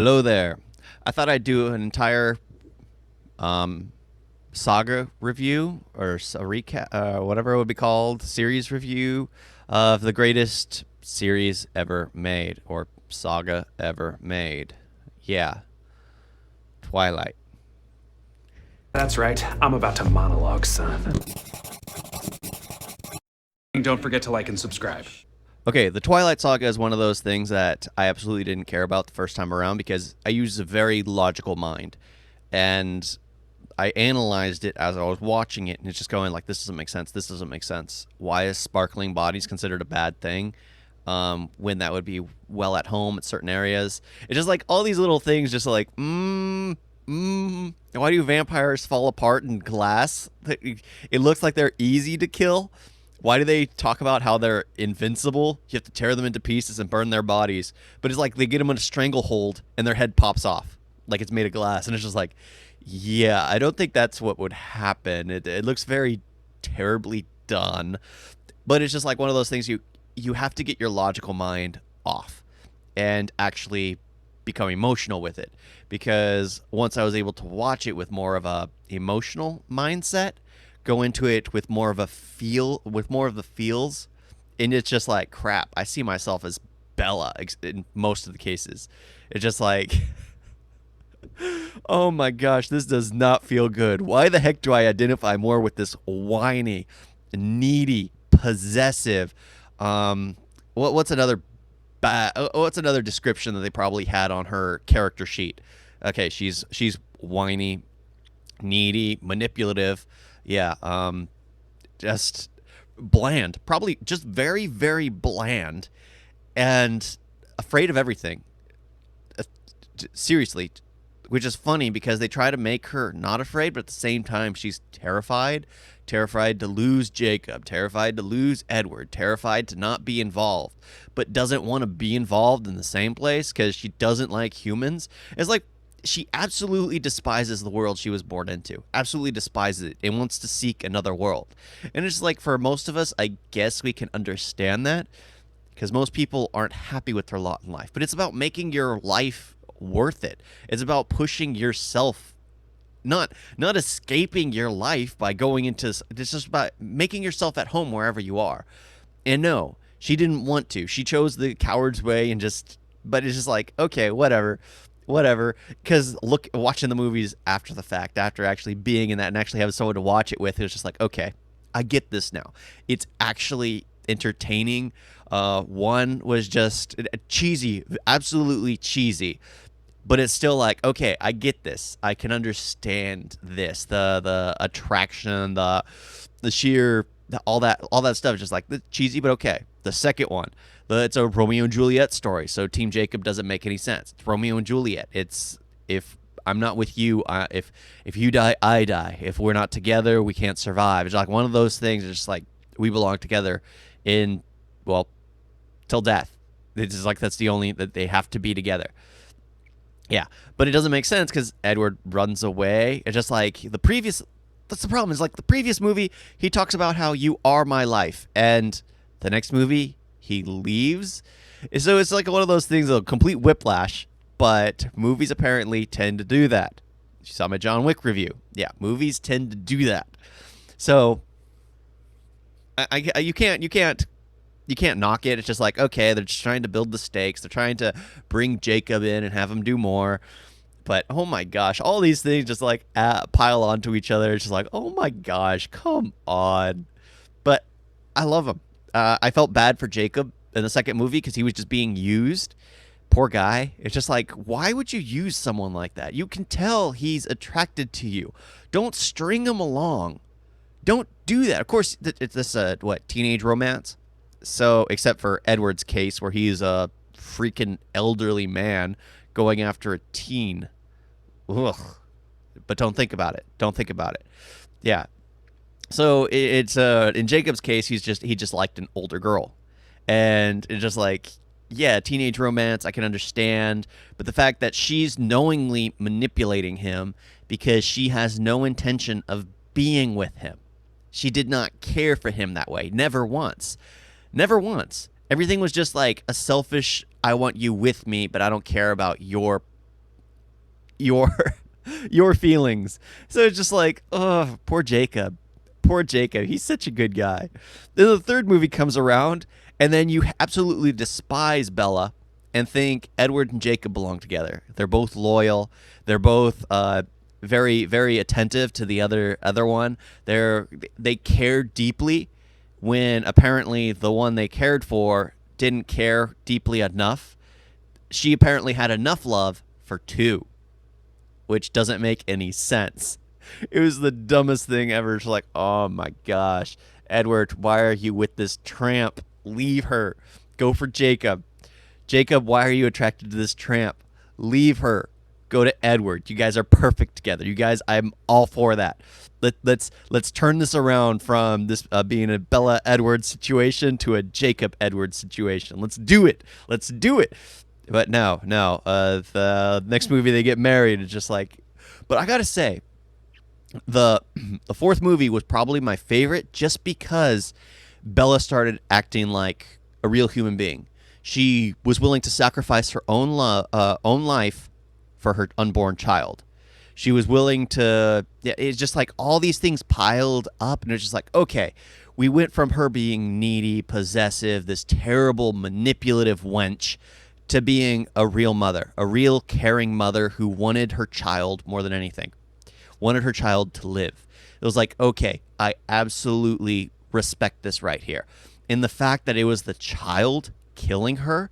Hello there. I thought I'd do an entire um, Saga review or a recap, whatever it would be called, series review of the greatest series ever made or saga ever made. Yeah, Twilight. That's right. I'm about to monologue, son. Don't forget to like and subscribe. Okay, the Twilight Saga is one of those things that I absolutely didn't care about the first time around because I use a very logical mind. And I analyzed it as I was watching it, and it's just going like, this doesn't make sense. This doesn't make sense. Why is sparkling bodies considered a bad thing when that would be well at home at certain areas? It's just like all these little things, just like, Why do vampires fall apart in glass? It looks like they're easy to kill. Why do they talk about how they're invincible? You have to tear them into pieces and burn their bodies. But it's like they get them in a stranglehold and their head pops off like it's made of glass. And it's just like, yeah, I don't think that's what would happen. It looks very terribly done. But it's just like one of those things you have to get your logical mind off and actually become emotional with it. Because once I was able to watch it with more of a emotional mindset, go into it with more of a feel, with more of the feels, and it's just like, crap, I see myself as Bella in most of the cases. It's just like, oh my gosh, this does not feel good. Why the heck do I identify more with this whiny, needy, possessive, what's another what's another description that they probably had on her character sheet? Okay, she's whiny, needy, manipulative. Yeah, just bland. Probably just very, very bland and afraid of everything. Seriously, which is funny because they try to make her not afraid, but at the same time, she's terrified. Terrified to lose Jacob, terrified to lose Edward, terrified to not be involved, but doesn't want to be involved in the same place because she doesn't like humans. It's like she absolutely despises the world she was born into, absolutely despises it, and wants to seek another world. And it's like for most of us, I guess we can understand that because most people aren't happy with their lot in life. But it's about making your life worth it. It's about pushing yourself, not escaping your life by going into. It's just about making yourself at home wherever you are. And no, she didn't want to. She chose the coward's way and just. But it's just like, okay, whatever. Because watching the movies after the fact, after actually being in that and actually having someone to watch it with, it's just like, okay, I get this now. It's actually entertaining. One was just cheesy, absolutely cheesy. But it's still like, okay, I get this. I can understand this. The attraction, the sheer all that stuff is just like cheesy, but okay. The second one, it's a Romeo and Juliet story. So Team Jacob doesn't make any sense. It's Romeo and Juliet. It's if I'm not with you, if you die, I die. If we're not together, we can't survive. It's like one of those things. It's just like we belong together in, well, till death. It's just like that's the only that they have to be together. Yeah, but it doesn't make sense because Edward runs away. It's just like the previous. That's the problem. Is like the previous movie, he talks about how you are my life, and the next movie he leaves. So it's like one of those things, a complete whiplash. But movies apparently tend to do that. You saw my John Wick review. Yeah, movies tend to do that. So you can't knock it. It's just like, okay, they're just trying to build the stakes. They're trying to bring Jacob in and have him do more. But oh my gosh, all these things just like pile onto each other. It's just like, oh my gosh, come on. But I love him. I felt bad for Jacob in the second movie because he was just being used. Poor guy. It's just like, why would you use someone like that? You can tell he's attracted to you. Don't string him along. Don't do that. Of course, it's this teenage romance. So, except for Edward's case, where he's a freaking elderly man going after a teen. Ugh. But don't think about it. Don't think about it. Yeah. So it's in Jacob's case, he just liked an older girl, and it's just like, yeah, teenage romance, I can understand, but the fact that she's knowingly manipulating him because she has no intention of being with him. She did not care for him that way. Never once. Never once. Everything was just like a selfish, I want you with me, but I don't care about your your your feelings. So it's just like, oh, poor Jacob. Poor Jacob. He's such a good guy. Then the third movie comes around, and then you absolutely despise Bella and think Edward and Jacob belong together. They're both loyal. They're both very, very attentive to the other one. They care deeply when apparently the one they cared for didn't care deeply enough. She apparently had enough love for two, which doesn't make any sense. It was the dumbest thing ever. It's like, oh my gosh, Edward, why are you with this tramp? Leave her. Go for Jacob. Jacob, why are you attracted to this tramp? Leave her. Go to Edward. You guys are perfect together. You guys, I'm all for that. Let's turn this around from this being a Bella Edward situation to a Jacob Edward situation. Let's do it. Let's do it. But no. The next movie they get married is just like. But I gotta say, the fourth movie was probably my favorite, just because Bella started acting like a real human being. She was willing to sacrifice her own life for her unborn child. She was willing to. Yeah, it's just like all these things piled up, and it's just like, okay, we went from her being needy, possessive, this terrible, manipulative wench, to being a real mother, a real caring mother who wanted her child more than anything, wanted her child to live. It was like, okay, I absolutely respect this right here. And the fact that it was the child killing her,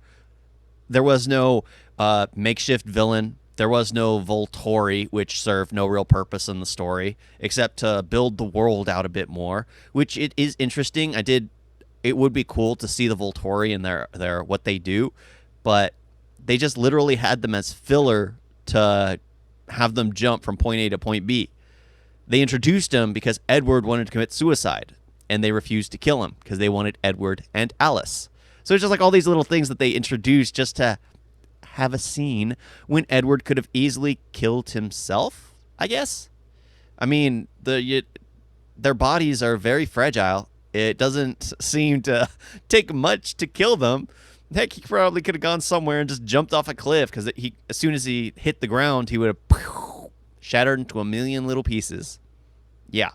there was no makeshift villain. There was no Volturi, which served no real purpose in the story, except to build the world out a bit more, which it is interesting. It would be cool to see the Volturi and their what they do, but they just literally had them as filler to have them jump from point A to point B. They introduced him because Edward wanted to commit suicide, and they refused to kill him because they wanted Edward and Alice. So it's just like all these little things that they introduced just to have a scene when Edward could have easily killed himself, I guess. I mean, their bodies are very fragile. It doesn't seem to take much to kill them. Heck, he probably could have gone somewhere and just jumped off a cliff, because as soon as he hit the ground, he would have shattered into a million little pieces. Yeah.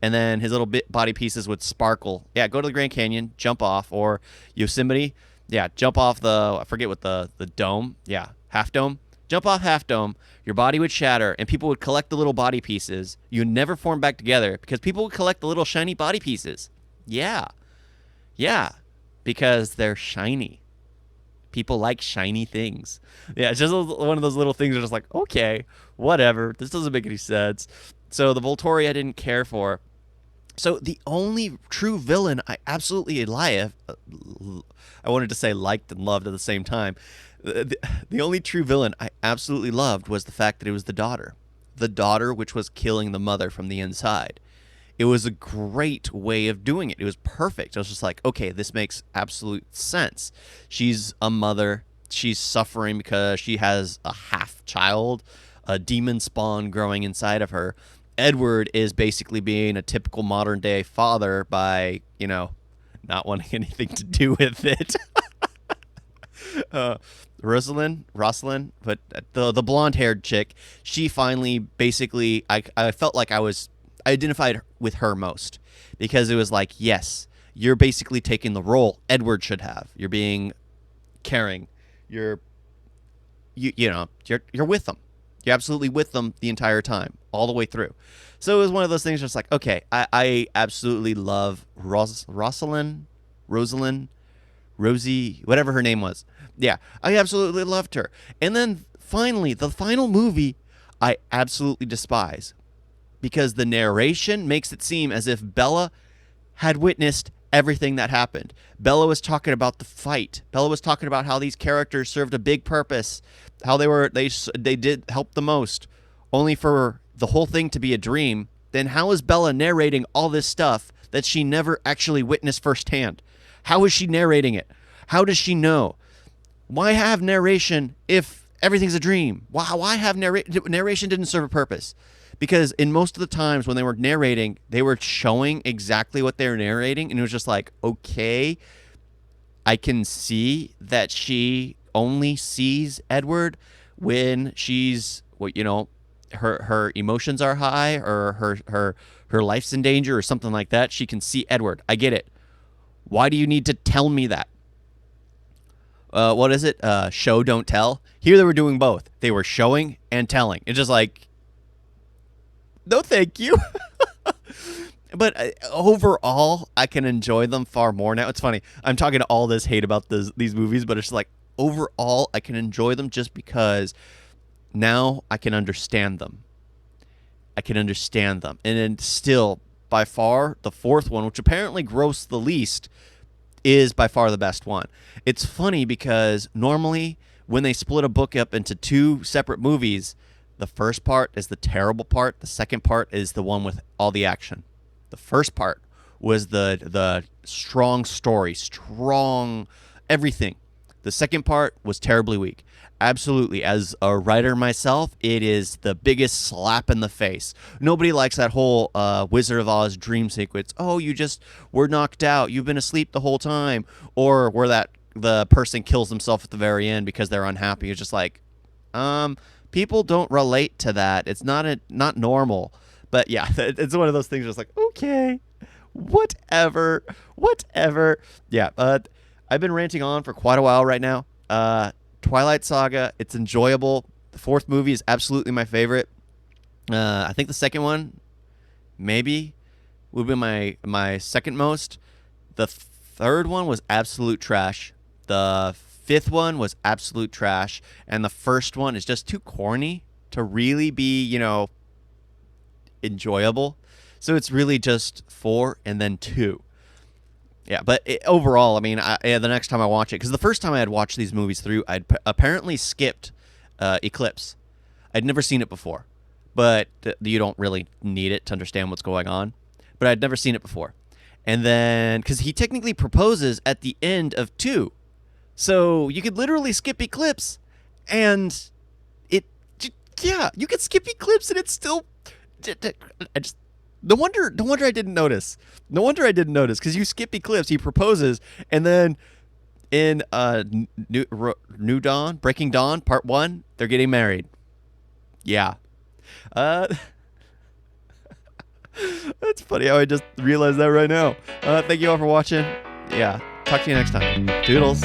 And then his little body pieces would sparkle. Yeah, go to the Grand Canyon, jump off, or Yosemite. Yeah, jump off I forget what the dome. Yeah, Half Dome. Jump off Half Dome. Your body would shatter, and people would collect the little body pieces. You'd never form back together because people would collect the little shiny body pieces. Yeah. Yeah, because they're shiny. People like shiny things. Yeah, it's just one of those little things that are just like, okay, whatever. This doesn't make any sense. So the Volturi I didn't care for. So the only true villain I absolutely I wanted to say liked and loved at the same time. The only true villain I absolutely loved was the fact that it was the daughter. The daughter, which was killing the mother from the inside. It was a great way of doing it. It was perfect. I was just like, okay, this makes absolute sense. She's a mother. She's suffering because she has a half child, a demon spawn growing inside of her. Edward is basically being a typical modern day father by, not wanting anything to do with it. Rosalind, but the blonde-haired chick, she finally basically, I felt like I identified with her most, because it was like, yes, you're basically taking the role Edward should have. You're being caring. You're with them. You're absolutely with them the entire time, all the way through. So it was one of those things just like, okay, I absolutely love Rosalind, Rosie, whatever her name was. Yeah, I absolutely loved her. And then finally, the final movie, I absolutely despise, because the narration makes it seem as if Bella had witnessed everything that happened. Bella was talking about the fight. Bella was talking about how these characters served a big purpose, how they did help the most, only for the whole thing to be a dream. Then how is Bella narrating all this stuff that she never actually witnessed firsthand? How is she narrating it? How does she know? Why have narration if everything's a dream? Why have narration didn't serve a purpose? Because in most of the times when they were narrating, they were showing exactly what they were narrating, and it was just like, okay, I can see that she only sees Edward when she's what, her emotions are high, or her life's in danger or something like that, she can see Edward. I get it. Why do you need to tell me that? What is it? Show, don't tell. Here they were doing both. They were showing and telling. It's just like, no, thank you. But overall, I can enjoy them far more now. It's funny. I'm talking all this hate about these movies, but it's like, overall, I can enjoy them just because now I can understand them. And then still, by far, the fourth one, which apparently grossed the least, is by far the best one. It's funny because normally when they split a book up into two separate movies, the first part is the terrible part. The second part is the one with all the action. The first part was the strong story, strong everything. The second part was terribly weak. Absolutely. As a writer myself, it is the biggest slap in the face. Nobody likes that whole Wizard of Oz dream sequence. Oh, you just were knocked out. You've been asleep the whole time. Or where the person kills themselves at the very end because they're unhappy. It's just like, people don't relate to that. It's not normal. But yeah, it's one of those things just like, okay, whatever. Yeah, I've been ranting on for quite a while right now. Twilight Saga, it's enjoyable. The fourth movie is absolutely my favorite. I think the second one maybe would be my second most. The third one was absolute trash. The fifth one was absolute trash. And the first one is just too corny to really be, enjoyable. So it's really just 4 and then 2. Yeah, but overall, I mean, the next time I watch it, because the first time I had watched these movies through, I'd apparently skipped Eclipse. I'd never seen it before, but you don't really need it to understand what's going on. But I'd never seen it before. And then, because he technically proposes at the end of 2. So you could literally skip Eclipse, and you could skip Eclipse, and it's still... No wonder I didn't notice. Because you skip Eclipse, he proposes, and then in New Dawn, Breaking Dawn, Part 1, they're getting married. Yeah. That's funny how I just realized that right now. Thank you all for watching. Yeah. Talk to you next time. Toodles.